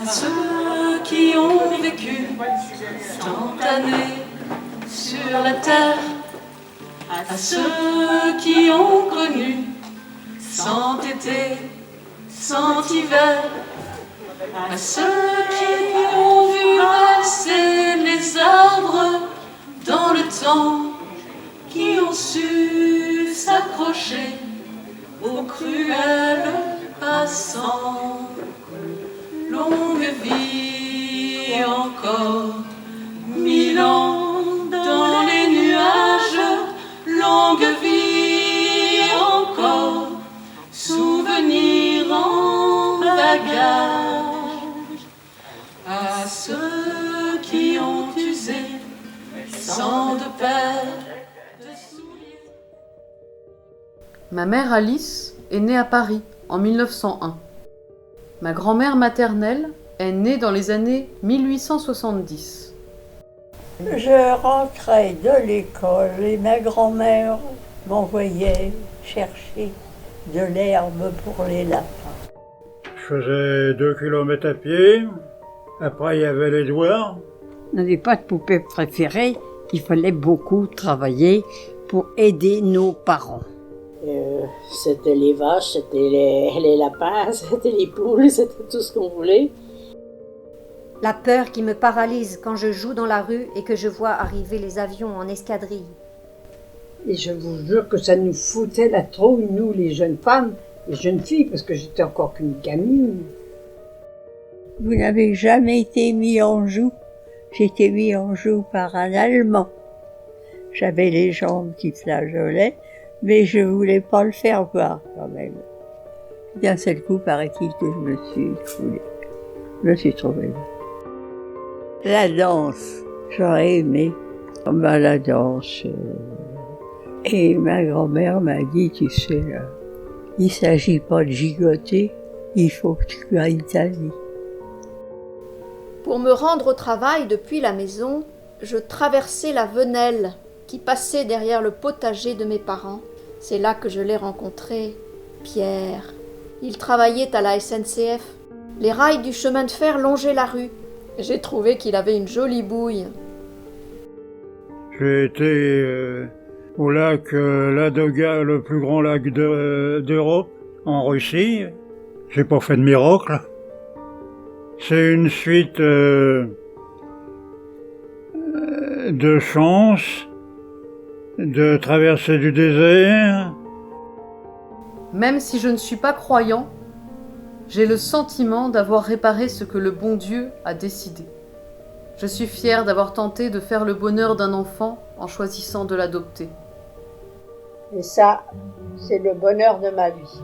ceux qui ont vécu tant d'années sur la terre, à ceux qui ont connu sans été, sans hiver, à ceux qui ont vu passer les arbres dans le temps, qui ont su s'accrocher aux cruels passants. Longue vie encore, 1000 ans dans les nuages, longue vie encore, souvenir en bagage. À ceux qui ont usé sans de paire de souliers. Ma mère Alice est née à Paris en 1901. Ma grand-mère maternelle est née dans les années 1870. Je rentrais de l'école et ma grand-mère m'envoyait chercher de l'herbe pour les lapins. Je faisais 2 kilomètres à pied. Après, il y avait les devoirs. On n'avait pas de poupée préférée. Il fallait beaucoup travailler pour aider nos parents. C'était les vaches, c'était les lapins, c'était les poules, c'était tout ce qu'on voulait. La peur qui me paralyse quand je joue dans la rue et que je vois arriver les avions en escadrille. Et je vous jure que ça nous foutait la trouille, nous, les jeunes femmes, les jeunes filles, parce que j'étais encore qu'une gamine. Vous n'avez jamais été mis en joue. J'ai été mis en joue par un Allemand. J'avais les jambes qui flageolaient, mais je voulais pas le faire voir quand même. D'un seul coup, paraît-il que je me suis foulée. Je me suis trouvée là. La danse, j'aurais aimé. La danse. Et ma grand-mère m'a dit, tu sais, là, il s'agit pas de gigoter, il faut que tu gagnes ta vie. Pour me rendre au travail depuis la maison, je traversais la Venelle qui passait derrière le potager de mes parents. C'est là que je l'ai rencontré, Pierre. Il travaillait à la SNCF. Les rails du chemin de fer longeaient la rue. J'ai trouvé qu'il avait une jolie bouille. J'ai été au lac Ladoga, le plus grand lac d'Europe, en Russie. J'ai pas fait de miracle. C'est une suite de chance, de traversée du désert. Même si je ne suis pas croyant, j'ai le sentiment d'avoir réparé ce que le bon Dieu a décidé. Je suis fière d'avoir tenté de faire le bonheur d'un enfant en choisissant de l'adopter. Et ça, c'est le bonheur de ma vie.